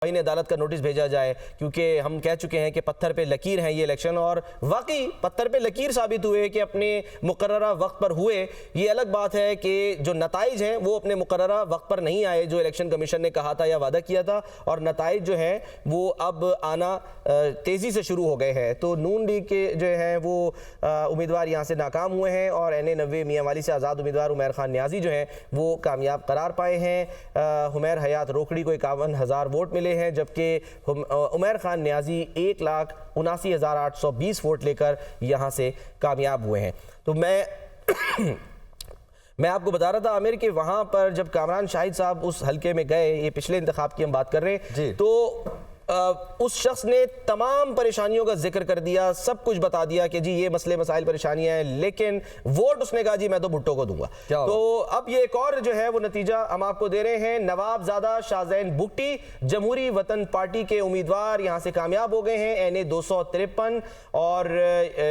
इन अदालत का नोटिस भेजा जाए, क्योंकि हम कह चुके हैं कि पत्थर पे लकीर हैं ये इलेक्शन, और वाकई पत्थर पे लकीर साबित हुए कि अपने मुकर्ररा वक्त पर हुए। ये अलग बात है कि जो नताइज हैं वो अपने मुकर्ररा वक्त पर नहीं आए, जो इलेक्शन कमीशन ने कहा था या वादा किया था, और नताइज जो हैं वो अब आना तेज़ी से शुरू हो गए हैं। तो नून लीग के जो हैं वो उम्मीदवार यहाँ से नाकाम हुए हैं, और NA 90 मियाँ वाली से आज़ाद उम्मीदवार उमैर खान न्याजी जो हैं वो कामयाब करार पाए हैं। हुमैर हयात रोकड़ी को 51,000 वोट मिले हैं, जबकि उमैर खान न्याजी 1,79,820 वोट लेकर यहाँ से कामयाब हुए हैं। तो मैं आपको बता रहा था आमिर कि वहाँ पर जब कामरान शाहिद साहब उस हलके में गए, ये पिछले इंतखाब की हम बात कर रहे हैं, तो उस शख्स ने तमाम परेशानियों का जिक्र कर दिया, सब कुछ बता दिया कि जी ये मसले मसाइल परेशानियां हैं, लेकिन वोट उसने कहा जी मैं तो भुट्टो को दूंगा। तो अब ये एक और जो है वो नतीजा हम आपको दे रहे हैं। नवाबजादा शाहजैन बुट्टी जमहूरी वतन पार्टी के उम्मीदवार यहाँ से कामयाब हो गए हैं। NA 253 और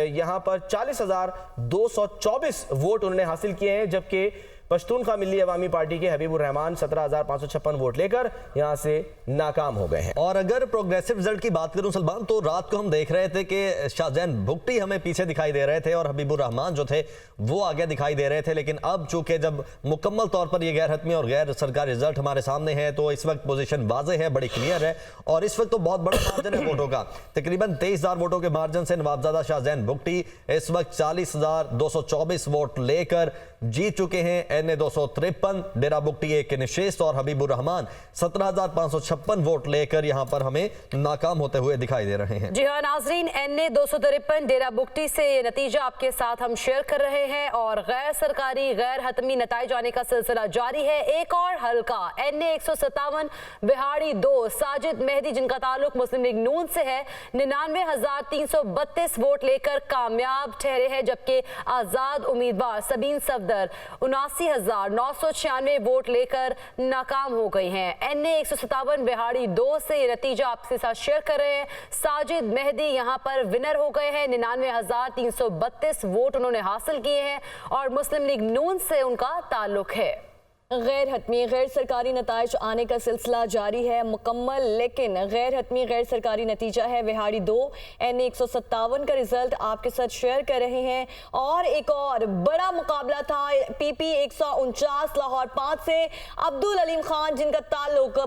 यहाँ पर 40,224 वोट उन्होंने हासिल किए हैं, जबकि पश्तूनख्वा मिली अवामी पार्टी के हबीबुर रहमान 17,556 वोट लेकर यहां से नाकाम हो गए हैं। और अगर प्रोग्रेसिव रिजल्ट की बात करूं सलमान, तो रात को हम देख रहे थे कि शाहजैन बुट्टी हमें पीछे दिखाई दे रहे थे और हबीबुर रहमान जो थे वो आगे दिखाई दे रहे थे, लेकिन अब चूंकि जब मुकम्मल तौर पर ये गैर हतमी और गैर सरकारी रिजल्ट हमारे सामने है, तो इस वक्त पोजीशन वाज़ेह है, बड़ी क्लियर है, और इस वक्त तो बहुत बड़ा मार्जिन है वोटों का। तकरीबन 23,000 वोटों के मार्जिन से नवाबजादा शाहजैन बुट्टी इस वक्त 40,224 वोट लेकर जीत चुके हैं। NA 253 डेरा बुट्टी एक निशस्त और हबीबुर रहमान 17,556 वोट लेकर यहां पर हमें नाकाम होते हुए दिखाई दे रहे हैं। जी हाँ नाजरीन, NA 253 डेरा बुट्टी से ये नतीजा आपके साथ हम शेयर कर रहे हैं, और गैर सरकारी गैर हतमी नताइज आने का सिलसिला जारी है। एक और हल्का NA 157 बिहाड़ी 2 साजिद मेहदी जिनका ताल्लुक मुस्लिम लीग नून से है, 99,332 वोट लेकर कामयाब ठहरे हैं, जबकि आजाद उम्मीदवार सबीन सफदर 79,996 वोट लेकर नाकाम हो गई हैं। NA 157 बिहाड़ी 2 से ये नतीजा आपके साथ शेयर कर रहे हैं। साजिद मेहदी यहां पर विनर हो गए हैं, 99,332 वोट उन्होंने हासिल किए हैं, और मुस्लिम लीग नून से उनका ताल्लुक है। गैर हतमी गैर सरकारी नताइज आने का सिलसिला जारी है मुकम्मल, लेकिन गैर हतमी गैर सरकारी नतीजा है बिहाड़ी 2 NA 157 का रिजल्ट आपके साथ शेयर कर रहे हैं। और एक और बड़ा मुकाबला था PP 149 लाहौर 5 से अब्दुल अलीम खान जिनका ताल्लुक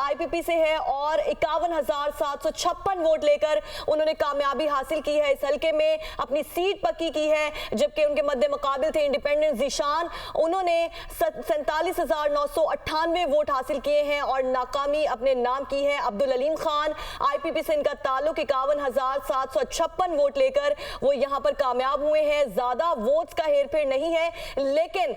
IPP से है, और 51,756 वोट लेकर उन्होंने कामयाबी हासिल की है, इस हल्के में अपनी सीट पक्की की है, जबकि उनके मद्दे मुकाबिल थे इंडिपेंडेंट जीशान, उन्होंने 47,998 वोट हासिल किए हैं और नाकामी अपने नाम की है। अब्दुल अलीम खान IPP से इनका ताल्लुक 51,756 वोट लेकर वो यहाँ पर कामयाब हुए हैं। ज्यादा वोट्स का हेरफेर नहीं है, लेकिन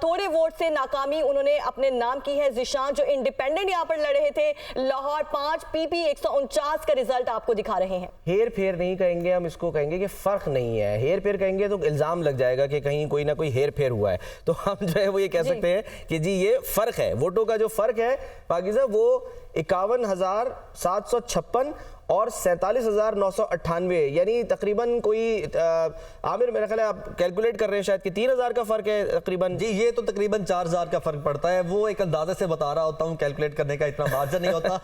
थोड़े वोट से नाकामी उन्होंने अपने नाम की है। जिशान जो इंडिपेंडेंट यहाँ पर लड़ रहे थे, लाहौर 5 PP 149 का रिजल्ट आपको दिखा रहे हैं। हेर फेर नहीं कहेंगे हम, इसको कहेंगे कि फर्क नहीं है। हेर फेर कहेंगे तो इल्जाम लग जाएगा कि कहीं कोई ना कोई हेर फेर हुआ है, तो हम जो है वो ये कह सकते हैं कि जी ये फर्क है। वोटों का जो फर्क है पाकिज़ा वो 51,756 और 47,998, यानी तकरीबन कोई आमिर मेरा ख्याल है आप कैलकुलेट कर रहे हैं शायद कि 3,000 का फर्क है तकरीबन। जी ये तो तकरीबन 4,000 का फर्क पड़ता है, वो एक अंदाजे से बता रहा होता हूँ, कैलकुलेट करने का इतना मार्जिन नहीं होता।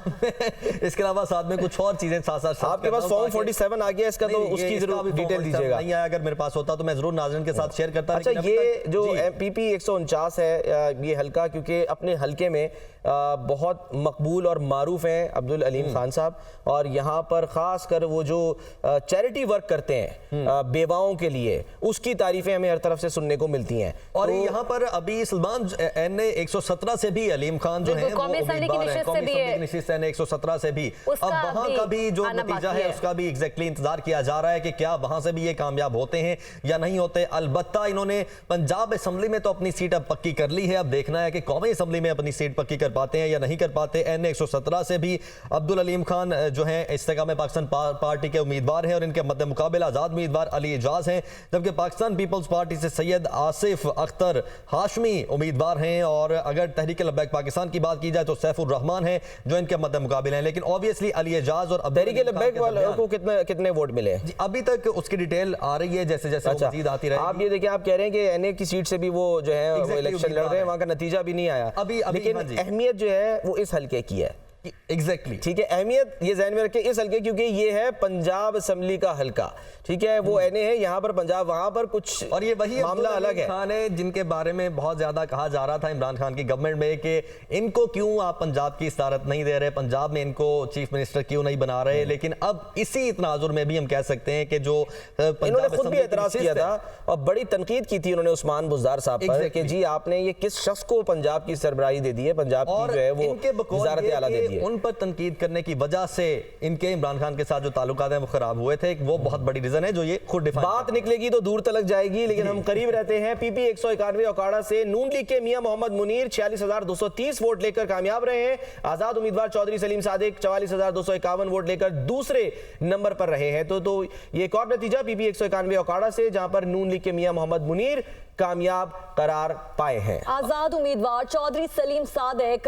इसके अलावा साथ में कुछ और चीजें साथ साथ आपके पास फॉर्म 47 आ गया इसका, तो उसकी जरूर डिटेल दीजिएगा। नहीं आया, अगर मेरे पास होता तो मैं जरूर नाज़रीन के साथ शेयर करता। अच्छा, ये जो PP 149 है ये हल्का, क्योंकि अपने हल्के में बहुत मकबूल और मारूफ हैं अब्दुल अलीम खान साहब, और यहाँ पर ख़ास कर वो जो चैरिटी वर्क करते हैं बेवाओं के लिए, उसकी तारीफें हमें हर तरफ से सुनने को मिलती हैं। और तो यहाँ पर अभी सलमान NA 117 से भी अलीम खान जो है वो उम्मीदवार हैं, कौमी नशिस्त NA 117 से भी। अब वहाँ का भी जो नतीजा है उसका भी एग्जैक्टली इंतजार किया जा रहा है कि क्या वहाँ से भी ये कामयाब होते हैं या नहीं होते। अलबत्ता इन्होंने पंजाब असम्बली में तो अपनी सीट अब पक्की कर ली है, अब देखना है कि कौमी असम्बली में अपनी सीट पक्की कर पाते हैं या नहीं कर पाते। NA 117 से भी अब्दुल अलीम खान जो है इस्तेकाम पाकिस्तान पार्टी के उम्मीदवार हैं, और इनके मद्दे मुकाबले आजाद उम्मीदवार अली एजाज हैं, जबकि पाकिस्तान पीपल्स पार्टी से सैयद आसिफ अख्तर हाशमी उम्मीदवार हैं, और अगर तहरीक लब्बैक पाकिस्तान की बात की जाए तो सैफुर रहमान है जो इनके मद्दे मुकाबले हैं। लेकिन ऑब्वियसली अली एजाज और तहरीक लब्बैक वालों को कितने वोट मिले अभी तक उसकी डिटेल आ रही है जैसे जैसे मजीद आती रही। आप ये देखिए, आप कह रहे हैं कि NA की सीट से भी वो जो है इलेक्शन लड़ रहे हैं, वहां का नतीजा भी नहीं आया अभी, लेकिन अहमियत जो है वो इस हल्के की है। एग्जैक्टली ठीक है, अहमियत ये ज़हन में रखें इस हल्के, क्योंकि ये है पंजाब असेंबली का हल्का, ठीक है, वो एनए है, यहाँ पर पंजाब, वहां पर कुछ और ये वही मामला अलग है। खान है जिनके बारे में बहुत ज्यादा कहा जा रहा था इमरान खान की गवर्नमेंट में कि इनको क्यों आप पंजाब की इस्तारत नहीं दे रहे, पंजाब में इनको चीफ मिनिस्टर क्यों नहीं बना रहे। लेकिन अब इसी तनाजुर में भी हम कह सकते हैं कि जो इन्होंने खुद भी एतराज किया था और बड़ी तनकीद की थी उन्होंने उस्मान बुज़दार साहब पर कि जी आपने ये किस शख्स को पंजाब की सरबराही दे दी है, पंजाब की जो है वो वज़ारत आला दे दी है। उन पर तनकीद करने की वजह से इनके इमरान खान के साथ जो ताल्लुकात हैं वो खराब हुए थे, वो बहुत बड़ी रीजन है जो ये खुद डिफाइन बात निकलेगी तो दूर तलक जाएगी, लेकिन हम करीब रहते हैं। पीपी 191 ओकाड़ा से नून लीग के मियां मोहम्मद मुनीर 46,230 वोट लेकर कामयाब रहे हैं। आजाद उम्मीदवार चौधरी सलीम सादिक 44,251 वोट लेकर दूसरे नंबर पर रहे हैं। तो ये एक और नतीजा पीपी 191 ओकाड़ा से, जहां पर नून लीग के मियां मोहम्मद मुनीर कामयाब करार पाए हैं। आजाद उम्मीदवार चौधरी सलीम सादिक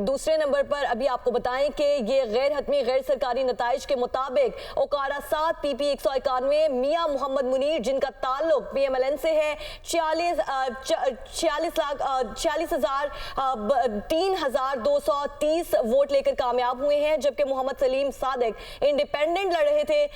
दूसरे नंबर पर। अभी आपको बताएं कि ये गैर हतमी गैर सरकारी नताइज के मुताबिक ओकाड़ा 7 पीपी 191 मियां मोहम्मद मुनीर जिनका ताल्लुक पीएमएलएन से है 43,230 वोट लेकर कामयाब हुए हैं, जबकि मोहम्मद सलीम सादिक इंडिपेंडेंट लड़ रहे थे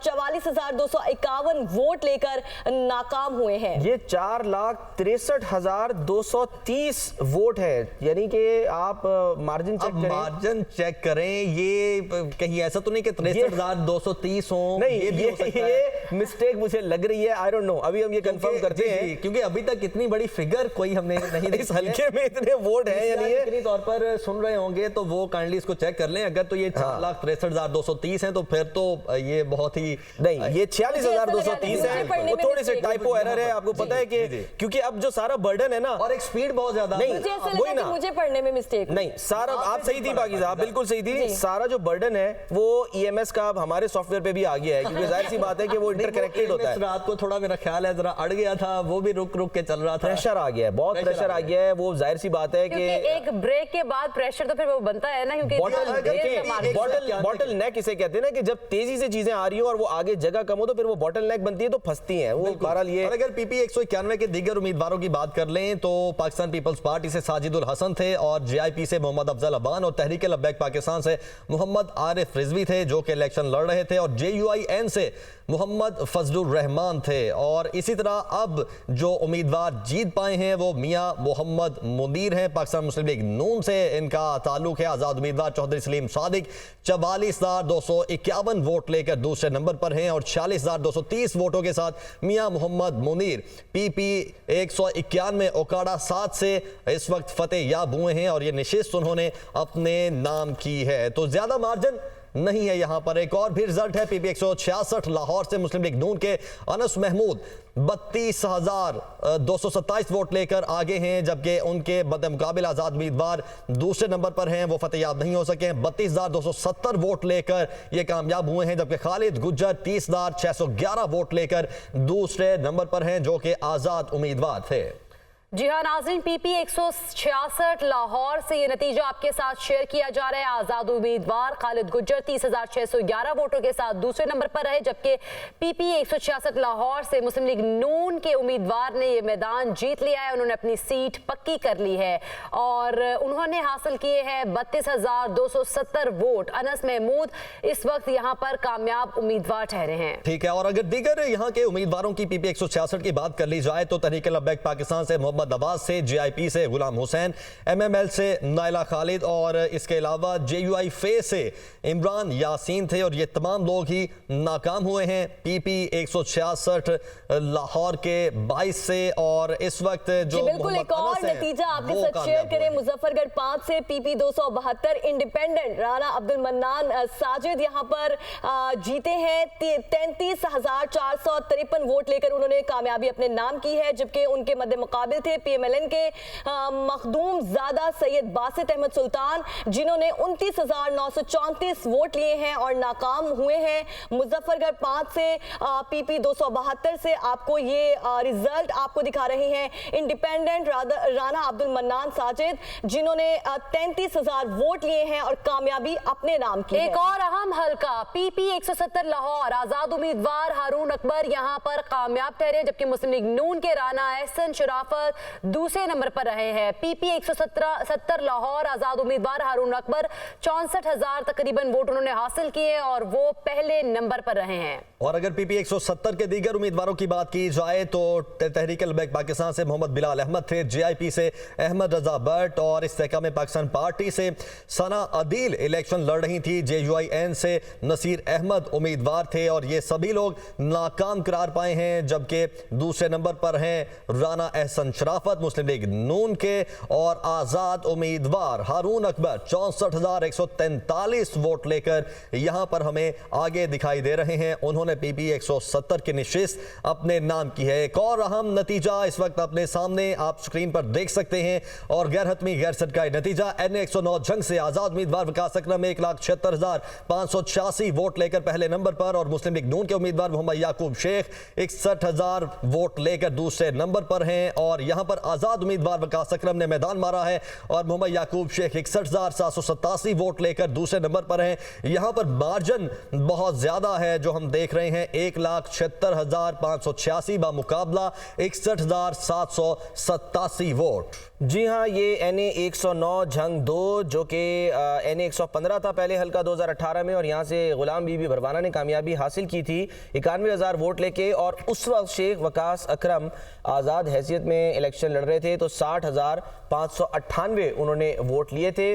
44,251 वोट लेकर नाकाम हुए हैं। ये 4,63,230 वोट है, यानी कि आप मार्जिन चेक करें, मार्जिन चेक करें, ये कहीं ऐसा तो नहीं कि 63,230 हो, नहीं, ये भी हो सकता है। ये मिस्टेक मुझे लग रही है, आई डोंट नो, अभी हम ये कंफर्म करते हैं, क्योंकि अभी तक इतनी बड़ी फिगर कोई हमने नहीं इस हल्के में इतने वोट हैं, यानी ये इतनी तौर पर सुन रहे होंगे तो वो काइंडली इसको चेक कर लें। अगर तो ये 4,63,230 है तो फिर तो ये बहुत ही नहीं, ये 46,230 है, वो थोड़े से टाइपो एरर है, आपको पता है कि क्योंकि अब जो सारा बर्डन है ना, और एक स्पीड बहुत ज्यादा नहीं, मुझे ऐसा वही लगा कि ना, मुझे पढ़ने में मिस्टेक नहीं, सारा आप सही थी बाकी साहब, बिल्कुल सही थी। सारा जो बर्डन है वो ईएमएस का अब हमारे सॉफ्टवेयर पे भी आ गया है, क्योंकि जाहिर सी बात है कि वो इंटरकनेक्टेड होता है। रात को थोड़ा मेरा ख्याल है जरा अड़ गया था, वो भी रुक रुक के चल रहा था, प्रेशर आ गया है, बहुत प्रेशर आ गया है, वो जाहिर सी बात है कि एक ब्रेक के बाद प्रेशर तो फिर वो बनता है ना, क्योंकि बॉटल नेक इसे कहते हैं ना, कि जब तेजी से चीजें आ रही हो और वो आगे जगह कम हो तो फिर वो बॉटल नेक बनती है, तो फंसती हैं वो। बहरहाल ये, और अगर पीपी 191 के दीगर उम्मीदवारों की बात कर लें तो पाकिस्तान पीपल्स पार्टी से साजिदुल हसन थे और जेआईपी से मोहम्मद अफजल अबान और तहरीक लब्बैक पाकिस्तान से मोहम्मद आरिफ रिजवी थे जो कि इलेक्शन लड़ रहे थे, और जेयूआईएन से मोहम्मद फजलुर रहमान थे। और इसी तरह अब जो उम्मीदवार जीत पाए हैं वो मियां मोहम्मद मुनीर हैं, पाकिस्तान मुस्लिम लीग नून से इनका ताल्लुक है। आजाद उम्मीदवार चौधरी सलीम सादिक 44,251 वोट लेकर दूसरे नंबर पर हैं और 46,230 वोटों के साथ मियां मोहम्मद मुनीर पीपी 191 ओकाड़ा 7 से इस वक्त फतेह याब हुए हैं और ये नशिस्त उन्होंने अपने नाम की है। तो ज्यादा मार्जिन नहीं है यहाँ पर। एक और भी रिजल्ट है पीपी 166 लाहौर से मुस्लिम लीग नून के अनस महमूद 32,227 वोट लेकर आगे हैं, जबकि उनके बदमुकाबिल आजाद उम्मीदवार दूसरे नंबर पर हैं, वो फतेहयाब नहीं हो सके, 32,270 वोट लेकर ये कामयाब हुए हैं, जबकि खालिद गुज्जर 30,611 वोट लेकर दूसरे नंबर पर हैं जो कि आजाद उम्मीदवार थे। जी हाँ नाज़रीन, पीपी 166 लाहौर से ये नतीजा आपके साथ शेयर किया जा रहा है। आजाद उम्मीदवार खालिद गुज्जर 30,611 वोटों के साथ दूसरे नंबर पर रहे, जबकि पीपी 166 लाहौर से मुस्लिम लीग नून के उम्मीदवार ने ये मैदान जीत लिया है, उन्होंने अपनी सीट पक्की कर ली है और उन्होंने हासिल किए हैं 32,270 वोट। अनस महमूद इस वक्त यहाँ पर कामयाब उम्मीदवार ठहरे हैं। ठीक है, और अगर दीगर यहाँ के उम्मीदवारों की पीपी 166 की बात कर ली जाए तो तहरीक लब्बैक पाकिस्तान से मोहम्मद अब्बास से, जेआईपी से गुलाम हुसैन, एमएमएल से नाइला खालिद और इसके अलावा जेयूआई फे से इमरान यासीन थे और ये तमाम लोग ही नाकाम हुए हैं पीपी 166 लाहौर के 22 से। और इस वक्त जो बिल्कुल एक और नतीजा आपके साथ शेयर करें, मुजफ्फरगढ़ 5 से PP 272 independent Rana Abdul mannan Sajid यहाँ पर जीते हैं। 33,453 वोट लेकर उन्होंने कामयाबी अपने नाम की है, जबकि उनके मद्दे मुकाबिल थे पीएमएलएन के मखदूम ज़ादा सैयद बासित अहमद सुल्तान, जिन्होंने 29,934 वोट लिए हैं और नाकाम हुए हैं। मुजफ्फरगढ़ 5 से पीपी 272 से आपको ये रिजल्ट आपको दिखा रहे हैं। इंडिपेंडेंट राना अब्दुल मन्नान साजिद जिन्होंने 33,000 वोट लिए हैं और कामयाबी अपने नाम की एक और अहम हल्का पीपी 170 लाहौर, आजाद उम्मीदवार हारून अकबर यहाँ पर कामयाब ठहरे, जबकि मुस्लिम लीग नून के राना एहसन शराफत दूसरे नंबर पर रहे हैं। पीपी 170 लाहौर आजाद उम्मीदवार हारून अकबर 64,000 तकरीबन वोट उन्होंने हासिल किए और वो पहले नंबर पर रहे हैं। और अगर पीपी 170 के दीगर उम्मीदवारों की बात की जाए तो तहरीक-ए-लब्बैक पाकिस्तान से मोहम्मद बिलाल अहमद थे, जेआईपी से अहमद रजा भट्ट और इस्तेहकाम पाकिस्तान पार्टी से सना अदील इलेक्शन लड़ रही थी। जेयूआईएन से नसीर अहमद उम्मीदवार थे और ये सभी लोग नाकाम करार पाए हैं, जबकि दूसरे नंबर पर हैं राना एहसन शराफत मुस्लिम लीग नून के और आजाद उम्मीदवार हारून अकबर 64,143 वोट लेकर यहां पर हमें आगे दिखाई दे रहे हैं। उन्होंने पीपी 170 की निशिस्त अपने नाम की है। एक और अहम नतीजा इस वक्त अपने सामने आप स्क्रीन पर देख सकते हैं और गैर हतमी गैर सरकारी नतीजा NA 109 जंग से आजाद उम्मीदवार वकास अकरम 1,76,586 वोट लेकर पहले नंबर पर और मुस्लिम लीग नून के उम्मीदवार मोहम्मद याकूब शेख 61,000 वोट लेकर दूसरे नंबर पर हैं और यहां पर आजाद उम्मीदवार वकास अकरम ने मैदान मारा है और मोहम्मद याकूब शेख 61,787 वोट लेकर दूसरे नंबर पर हैं। यहां पर मार्जिन बहुत ज्यादा है जो हम देख रहे हैं, 1,76,586 बामुकाबला 61,787 वोट। जी हाँ, ये NA 109 जंग 2 जो कि NA 115 था पहले हल्का 2018 में और यहाँ से गुलाम बीबी भरवाना ने कामयाबी हासिल की थी 91,000 वोट लेके और उस वक्त शेख वकास अकरम आज़ाद हैसियत में इलेक्शन लड़ रहे थे तो 60,598 उन्होंने वोट लिए थे।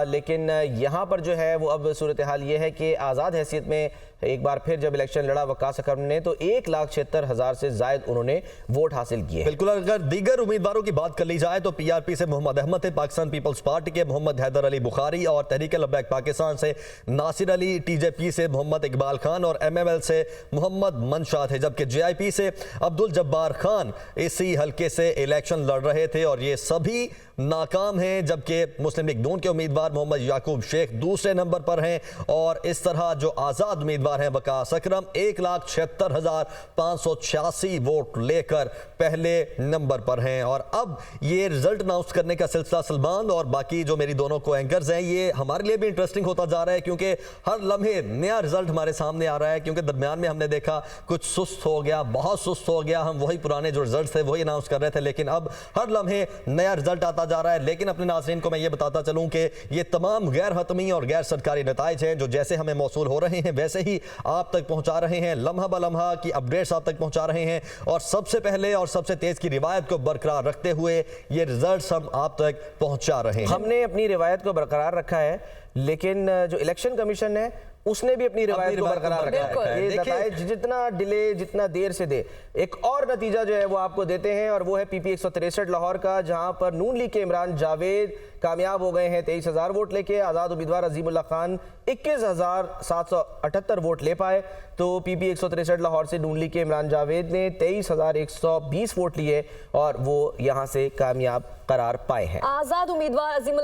लेकिन यहाँ पर जो है वो अब सूरत हाल ये है कि आज़ाद हैसियत में एक बार फिर जब इलेक्शन लड़ा वकास अकरम ने तो 1,76,000 से जायद उन्होंने वोट हासिल किए। बिल्कुल, अगर दीगर उम्मीदवारों की बात कर ली जाए तो पीआरपी से मोहम्मद अहमद थे, पाकिस्तान पीपल्स पार्टी के मोहम्मद हैदर अली बुखारी और तहरीक-ए-लब्बैक पाकिस्तान से नासिर अली, टीजेपी से मोहम्मद इकबाल खान और MML से मोहम्मद मंशा थे, जबकि जेआईपी से अब्दुल जब्बार खान इसी हल्के से इलेक्शन लड़ रहे थे और ये सभी नाकाम हैं, जबकि मुस्लिम लीग नून के उम्मीदवार मोहम्मद याकूब शेख दूसरे नंबर पर हैं और इस तरह जो आज़ाद उम्मीदवार हैं वकास अकरम 1,76,586 वोट लेकर पहले नंबर पर हैं। और अब ये रिजल्ट अनाउंस करने का सिलसिला सलमान और बाकी जो मेरी दोनों को एंकर्स हैं ये हमारे लिए भी इंटरेस्टिंग होता जा रहा है क्योंकि हर लम्हे नया रिजल्ट हमारे सामने आ रहा है, क्योंकि दरमियान में हमने देखा कुछ सुस्त हो गया, बहुत सुस्त हो गया, हम वही पुराने जो रिजल्ट थे वही अनाउंस कर रहे थे, लेकिन अब हर लम्हे नया रिजल्ट आता जा रहा है। लेकिन अपने नाज़रीन को मैं ये बताता चलूं कि ये तमाम गैर हतमी और गैर सरकारी नताइज हैं जो जैसे हमें मौसूल हो रहे हैं वैसे ही आप तक पहुंचा रहे हैं, लम्हा ब लम्हा की अपडेट्स आप तक पहुंचा रहे हैं और सबसे पहले और सबसे तेज की रिवायत को बरकरार रखते हुए ये रिजल्ट्स हम आप तक पहुंचा रहे हैं। हमने अपनी रिवायत को बरकरार रखा है, लेकिन जो इलेक्शन कमीशन है उसने भी अपनी रिवायत को बरकरार रखा है। ये नताइज जितना डिले, जितना देर से दे, एक और नतीजा जो है वो आपको देते हैं और वो है पीपी 163 लाहौर का, जहां पर नून लीग के इमरान जावेद कामयाब हो गए हैं 23,000 वोट लेके। आज़ाद उम्मीदवार अजीमुल्लाह खान 21,778 वोट ले पाए। तो पीपी 163 लाहौर से नून लीग के इमरान जावेद ने 23,120 वोट लिए और वो यहाँ से कामयाब करार पाए हैं। आज़ाद उम्मीदवार अजीमुल्लाह